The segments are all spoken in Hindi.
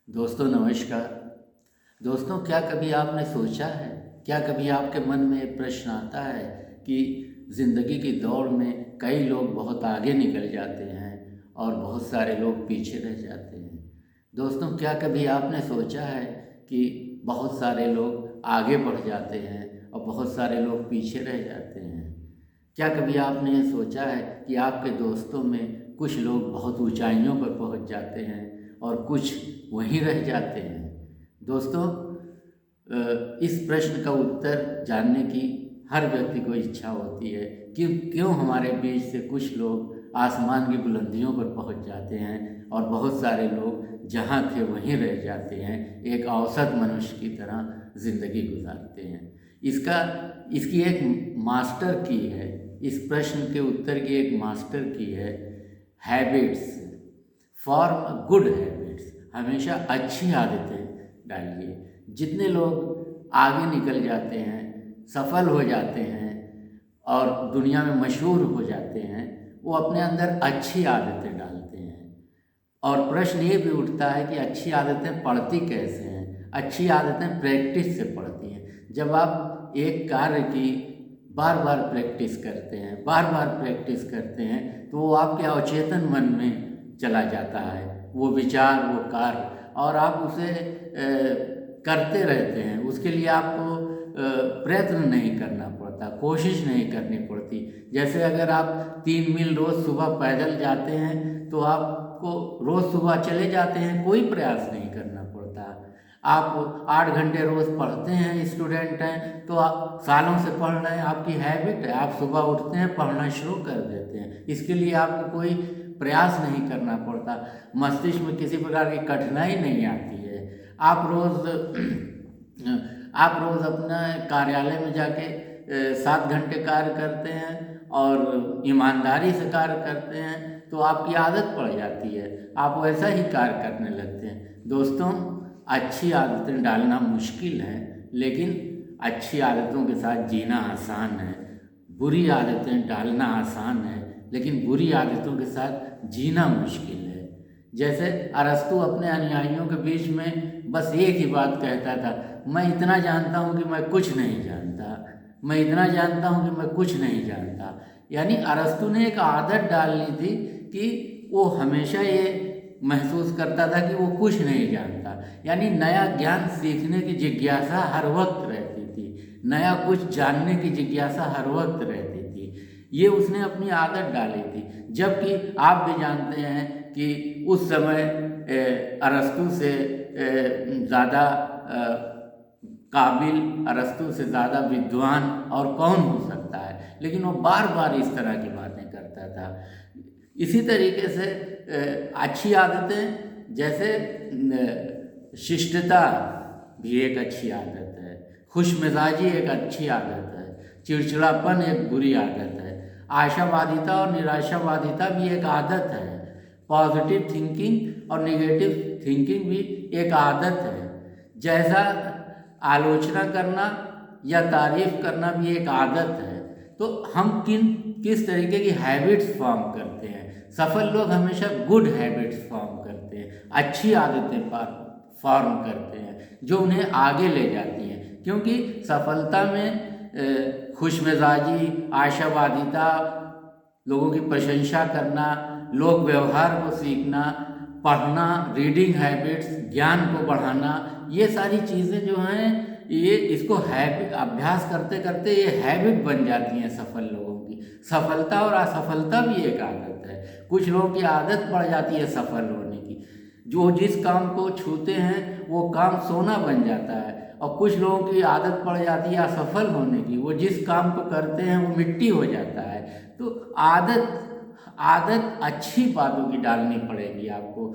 दोस्तों नमस्कार। दोस्तों, क्या कभी आपने सोचा है, क्या कभी आपके मन में एक प्रश्न आता है कि ज़िंदगी की दौड़ में कई लोग बहुत आगे निकल जाते हैं और बहुत सारे लोग पीछे रह जाते हैं। दोस्तों, क्या कभी आपने सोचा है कि बहुत सारे लोग आगे बढ़ जाते हैं और बहुत सारे लोग पीछे रह जाते हैं। क्या कभी आपने ये सोचा है कि आपके दोस्तों में कुछ लोग बहुत ऊंचाइयों पर पहुंच जाते हैं और कुछ वहीं रह जाते हैं। दोस्तों, इस प्रश्न का उत्तर जानने की हर व्यक्ति को इच्छा होती है कि क्यों हमारे बीच से कुछ लोग आसमान की बुलंदियों पर पहुंच जाते हैं और बहुत सारे लोग जहां थे वहीं रह जाते हैं, एक औसत मनुष्य की तरह ज़िंदगी गुजारते हैं। इसका इसकी एक मास्टर की है, इस प्रश्न के उत्तर की एक मास्टर की है हैबिट्स। फॉर्म गुड हैबिट्स, हमेशा अच्छी आदतें डालिए। जितने लोग आगे निकल जाते हैं, सफल हो जाते हैं और दुनिया में मशहूर हो जाते हैं, वो अपने अंदर अच्छी आदतें डालते हैं। और प्रश्न ये भी उठता है कि अच्छी आदतें पड़ती कैसे हैं। अच्छी आदतें प्रैक्टिस से पड़ती हैं। जब आप एक कार्य की बार बार प्रैक्टिस करते हैं, बार बार प्रैक्टिस करते हैं, तो वो आपके अवचेतन मन में चला जाता है, वो विचार, वो कार्य, और आप उसे करते रहते हैं। उसके लिए आपको प्रयत्न नहीं करना पड़ता, कोशिश नहीं करनी पड़ती। जैसे अगर आप 3 मील रोज़ सुबह पैदल जाते हैं तो आपको रोज़ सुबह चले जाते हैं, कोई प्रयास नहीं करना पड़ता। आप 8 घंटे रोज़ पढ़ते हैं, स्टूडेंट हैं, तो आप सालों से पढ़ रहे हैं, आपकी हैबिट है, आप सुबह उठते हैं, पढ़ना शुरू कर देते हैं। इसके लिए आपको कोई प्रयास नहीं करना पड़ता, मस्तिष्क में किसी प्रकार की कठिनाई नहीं आती है। आप रोज़ आप रोज़ अपना कार्यालय में जाके 7 घंटे कार्य करते हैं और ईमानदारी से कार्य करते हैं, तो आपकी आदत पड़ जाती है, आप वैसा ही कार्य करने लगते हैं। दोस्तों, अच्छी आदतें डालना मुश्किल है, लेकिन अच्छी आदतों के साथ जीना आसान है। बुरी आदतें डालना आसान है, लेकिन बुरी आदतों के साथ जीना मुश्किल है। जैसे अरस्तु अपने अनुयायियों के बीच में बस एक ही बात कहता था, मैं इतना जानता हूँ कि मैं कुछ नहीं जानता, मैं इतना जानता हूँ कि मैं कुछ नहीं जानता। यानी अरस्तु ने एक आदत डाल ली थी कि वो हमेशा ये महसूस करता था कि वो कुछ नहीं जानता। यानी नया ज्ञान सीखने की जिज्ञासा हर वक्त रहती थी, नया कुछ जानने की जिज्ञासा हर वक्त रहती थी। ये उसने अपनी आदत डाली थी। जबकि आप भी जानते हैं कि उस समय अरस्तु से ज़्यादा काबिल, अरस्तु से ज़्यादा विद्वान और कौन हो सकता है, लेकिन वो बार बार इस तरह की बातें करता था। इसी तरीके से अच्छी आदतें, जैसे शिष्टता भी एक अच्छी आदत है, खुशमिजाजी एक अच्छी आदत है, चिड़चिड़ापन एक बुरी आदत है, आशावादिता और निराशावादिता भी एक आदत है, पॉजिटिव थिंकिंग और नेगेटिव थिंकिंग भी एक आदत है। जैसा आलोचना करना या तारीफ करना भी एक आदत है। तो हम किस तरीके की हैबिट्स फॉर्म करते हैं। सफल लोग हमेशा गुड हैबिट्स फॉर्म करते हैं, अच्छी आदतें फॉर्म करते हैं जो उन्हें आगे ले जाती हैं। क्योंकि सफलता में खुशमिजाजी, आशावादिता, लोगों की प्रशंसा करना, लोक व्यवहार को सीखना, पढ़ना, रीडिंग हैबिट्स, ज्ञान को बढ़ाना, ये सारी चीज़ें जो हैं, ये इसको हैबिट, अभ्यास करते करते ये हैबिट बन जाती हैं सफल लोगों की। सफलता और असफलता भी एक आदत है। कुछ लोगों की आदत पड़ जाती है सफल होने की, जो जिस काम को छूते हैं वो काम सोना बन जाता है, और कुछ लोगों की आदत पड़ जाती है असफल होने की, वो जिस काम को करते हैं वो मिट्टी हो जाता है। तो आदत आदत अच्छी बातों की डालनी पड़ेगी आपको,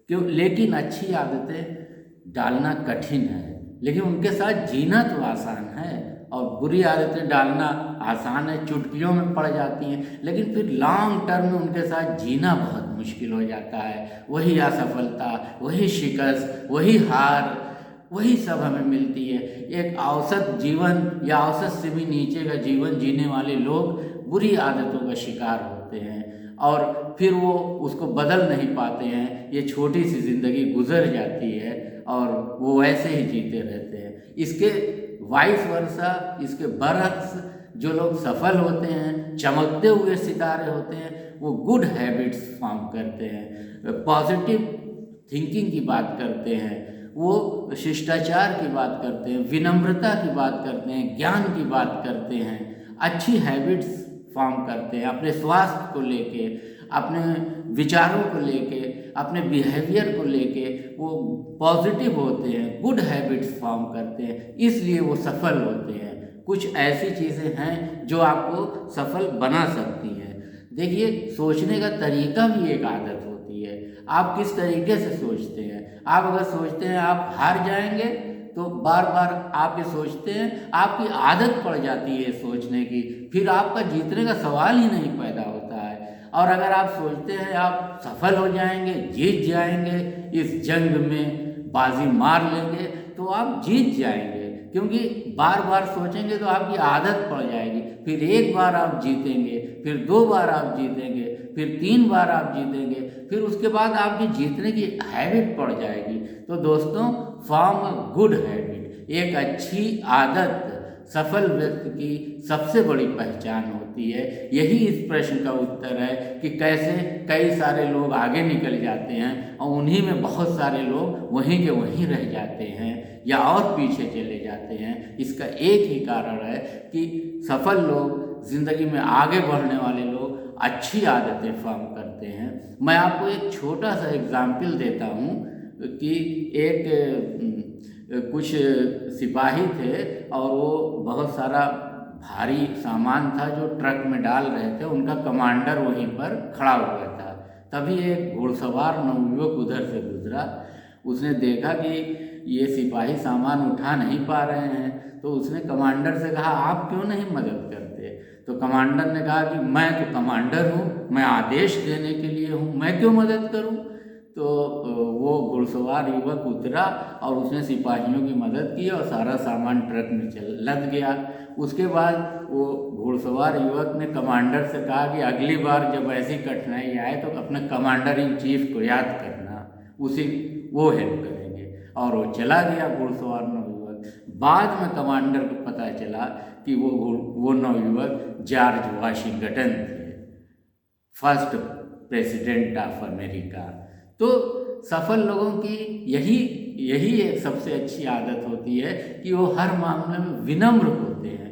क्यों? लेकिन अच्छी आदतें डालना कठिन है, लेकिन उनके साथ जीना तो आसान है। और बुरी आदतें डालना आसान है, चुटकियों में पड़ जाती हैं, लेकिन फिर लॉन्ग टर्म में उनके साथ जीना बहुत मुश्किल हो जाता है। वही असफलता, वही शिकस्त, वही हार, वही सब हमें मिलती है। एक औसत जीवन या औसत से भी नीचे का जीवन जीने वाले लोग बुरी आदतों का शिकार होते हैं और फिर वो उसको बदल नहीं पाते हैं। ये छोटी सी ज़िंदगी गुजर जाती है और वो वैसे ही जीते रहते हैं। इसके वाइस वर्सा, इसके बरक्स जो लोग सफल होते हैं, चमकते हुए सितारे होते हैं, वो गुड हैबिट्स फॉर्म करते हैं, पॉजिटिव थिंकिंग की बात करते हैं, वो शिष्टाचार की बात करते हैं, विनम्रता की बात करते हैं, ज्ञान की बात करते हैं, अच्छी हैबिट्स फॉर्म करते हैं, अपने स्वास्थ्य को लेके, अपने विचारों को लेके, अपने बिहेवियर को लेके वो पॉजिटिव होते हैं, गुड हैबिट्स फॉर्म करते हैं, इसलिए वो सफल होते हैं। कुछ ऐसी चीज़ें हैं जो आपको सफल बना सकती हैं। देखिए, सोचने का तरीका भी एक आदत होती है। आप किस तरीके से सोचते हैं। आप अगर सोचते हैं आप हार जाएंगे तो बार बार आप ये सोचते हैं, आपकी आदत पड़ जाती है सोचने की, फिर आपका जीतने का सवाल ही नहीं पैदा होता है। और अगर आप सोचते हैं आप सफल हो जाएंगे, जीत जाएंगे, इस जंग में बाजी मार लेंगे, तो आप जीत जाएंगे, क्योंकि बार बार सोचेंगे तो आपकी आदत पड़ जाएगी। फिर एक बार आप जीतेंगे, फिर 2 बार आप जीतेंगे, फिर 3 बार आप जीतेंगे, फिर उसके बाद आपकी जीतने की हैबिट पड़ जाएगी। तो दोस्तों, फॉर्म अ गुड हैबिट, एक अच्छी आदत सफल व्यक्ति की सबसे बड़ी पहचान होती है। यही इस प्रश्न का उत्तर है कि कैसे कई सारे लोग आगे निकल जाते हैं और उन्हीं में बहुत सारे लोग वहीं के वहीं रह जाते हैं या और पीछे चले जाते हैं। इसका एक ही कारण है कि सफल लोग, ज़िंदगी में आगे बढ़ने वाले लोग अच्छी आदतें फॉर्म करते हैं। मैं आपको एक छोटा सा एग्जाम्पल देता हूँ कि कुछ सिपाही थे और वो बहुत सारा भारी सामान था जो ट्रक में डाल रहे थे। उनका कमांडर वहीं पर खड़ा हुआ था। तभी एक घुड़सवार नवयुवक उधर से गुजरा। उसने देखा कि ये सिपाही सामान उठा नहीं पा रहे हैं, तो उसने कमांडर से कहा, आप क्यों नहीं मदद करते। तो कमांडर ने कहा कि मैं तो कमांडर हूँ, मैं आदेश देने के लिए हूँ, मैं क्यों मदद करूँ। तो वो घुड़सवार युवक उतरा और उसने सिपाहियों की मदद की और सारा सामान ट्रक में लद गया। उसके बाद वो घुड़सवार युवक ने कमांडर से कहा कि अगली बार जब ऐसी कठिनाई आए तो अपने कमांडर इन चीफ को याद करना, उसी वो हेल्प करेंगे। और वो चला गया घुड़सवार नवयुवक। बाद में कमांडर को पता चला कि वो नवयुवक जॉर्ज वाशिंगटन थे, फर्स्ट प्रेसिडेंट ऑफ अमेरिका। तो सफल लोगों की यही एक सबसे अच्छी आदत होती है कि वो हर मामले में विनम्र होते हैं।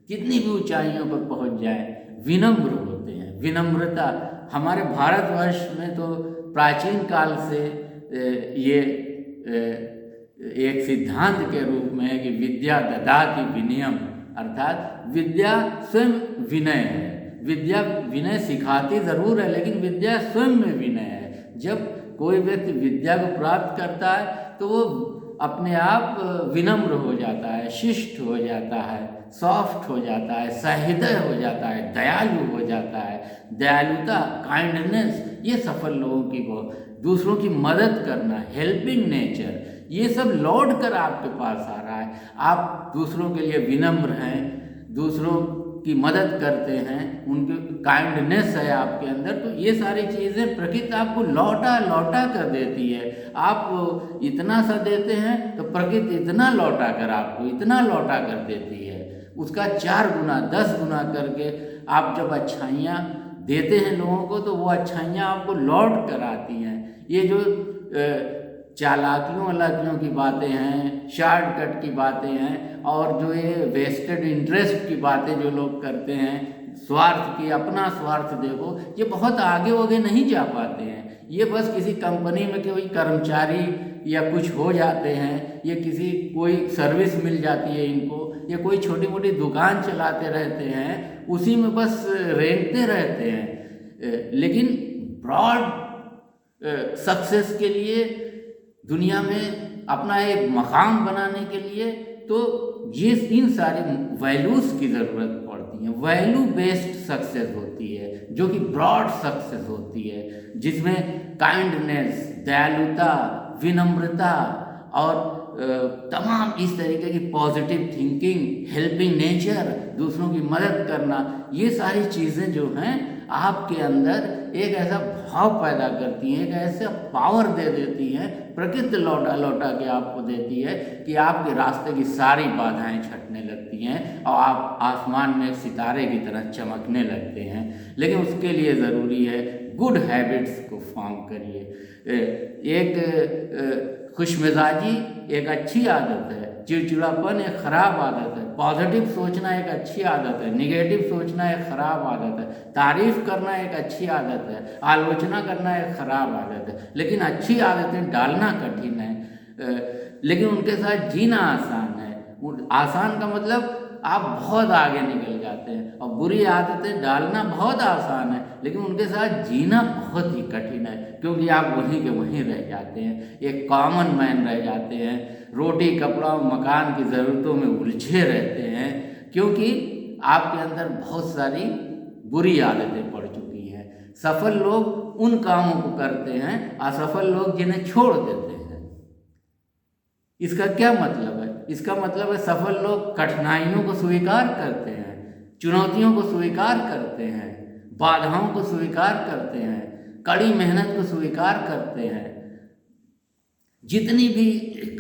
कितनी भी ऊंचाइयों पर पहुंच जाए, विनम्र होते हैं। विनम्रता हमारे भारतवर्ष में तो प्राचीन काल से ये एक सिद्धांत के रूप में है कि विद्या ददाति विनयम, अर्थात विद्या स्वयं विनय है। विद्या विनय सिखाती ज़रूर है, लेकिन विद्या स्वयं में विनय है। जब कोई व्यक्ति विद्या को प्राप्त करता है तो वो अपने आप विनम्र हो जाता है, शिष्ट हो जाता है, सॉफ्ट हो जाता है, सहृदय हो जाता है, दयालु हो जाता है। दयालुता, काइंडनेस, ये सफल लोगों की दूसरों की मदद करना, हेल्पिंग नेचर, ये सब लौट कर आपके पास आ रहा है। आप दूसरों के लिए विनम्र हैं, दूसरों की मदद करते हैं, उनके काइंडनेस है आपके अंदर, तो ये सारी चीज़ें प्रकृति आपको लौटा कर देती है। आप इतना सा देते हैं तो प्रकृति इतना लौटा कर देती है। उसका 4 गुना 10 गुना करके आप जब अच्छाइयाँ देते हैं लोगों को, तो वो अच्छाइयाँ आपको लौट कर आती हैं। ये जो चालाकियों वालाकियों की बातें हैं, शॉर्टकट की बातें हैं, और जो ये वेस्टेड इंटरेस्ट की बातें जो लोग करते हैं, स्वार्थ की, अपना स्वार्थ देखो, ये बहुत आगे नहीं जा पाते हैं। ये बस किसी कंपनी में कोई कर्मचारी या कुछ हो जाते हैं, ये किसी कोई सर्विस मिल जाती है इनको, ये कोई छोटी मोटी दुकान चलाते रहते हैं, उसी में बस रेंगते रहते हैं। लेकिन ब्रॉड सक्सेस के लिए, दुनिया में अपना एक मकाम बनाने के लिए, तो ये इन सारे वैल्यूज़ की ज़रूरत पड़ती है। वैल्यू बेस्ड सक्सेस होती है, जो कि ब्रॉड सक्सेस होती है, जिसमें काइंडनेस, दयालुता, विनम्रता और तमाम इस तरीके की पॉजिटिव थिंकिंग, हेल्पिंग नेचर, दूसरों की मदद करना, ये सारी चीज़ें जो हैं आपके अंदर एक ऐसा भाव पैदा करती हैं, एक ऐसा पावर दे देती हैं, प्रकृति लौटा लौटा के आपको देती है कि आपके रास्ते की सारी बाधाएं छटने लगती हैं और आप आसमान में सितारे की तरह चमकने लगते हैं। लेकिन उसके लिए ज़रूरी है गुड हैबिट्स को फॉर्म करिए। एक खुशमिजाजी एक अच्छी आदत है, चिड़चिड़ापन एक ख़राब आदत है, पॉजिटिव सोचना एक अच्छी आदत है, निगेटिव सोचना एक ख़राब आदत है, तारीफ़ करना एक अच्छी आदत है, आलोचना करना एक ख़राब आदत है। लेकिन अच्छी आदतें डालना कठिन है, लेकिन उनके साथ जीना आसान है। आसान का मतलब आप बहुत आगे निकल जाते हैं, और बुरी आदतें डालना बहुत आसान है, लेकिन उनके साथ जीना बहुत ही कठिन है, क्योंकि आप वहीं के वहीं रह जाते हैं, एक कॉमन मैन रह जाते हैं, रोटी कपड़ा और मकान की ज़रूरतों में उलझे रहते हैं, क्योंकि आपके अंदर बहुत सारी बुरी आदतें पड़ चुकी हैं। सफल लोग उन कामों को करते हैं, असफल लोग जिन्हें छोड़ देते हैं। इसका क्या मतलब है? इसका मतलब है सफल लोग कठिनाइयों को स्वीकार करते हैं, चुनौतियों को स्वीकार करते हैं, बाधाओं को स्वीकार करते हैं, कड़ी मेहनत को स्वीकार करते हैं, जितनी भी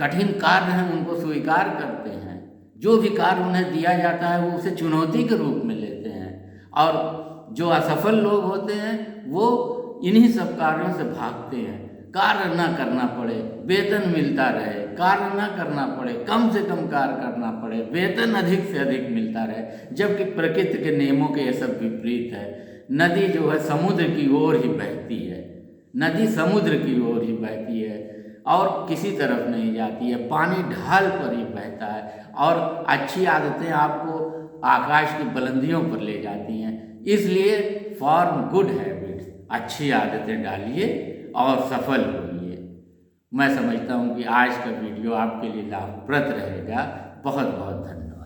कठिन कार्य हैं उनको स्वीकार करते हैं, जो भी कार्य उन्हें दिया जाता है वो उसे चुनौती के रूप में लेते हैं। और जो असफल लोग होते हैं वो इन्हीं सब कार्यों से भागते हैं। कार्य ना करना पड़े, वेतन मिलता रहे, कार्य ना करना पड़े, कम से कम कार्य करना पड़े, वेतन अधिक से अधिक मिलता रहे, जबकि प्रकृति के नियमों के ये सब विपरीत है। नदी जो है समुद्र की ओर ही बहती है, नदी समुद्र की ओर ही बहती है और किसी तरफ नहीं जाती है, पानी ढाल पर ही बहता है। और अच्छी आदतें आपको आकाश की बुलंदियों पर ले जाती हैं। इसलिए फॉर्म गुड हैबिट्स, अच्छी आदतें डालिए और सफल होइए। मैं समझता हूँ कि आज का वीडियो आपके लिए लाभप्रद रहेगा। बहुत बहुत धन्यवाद।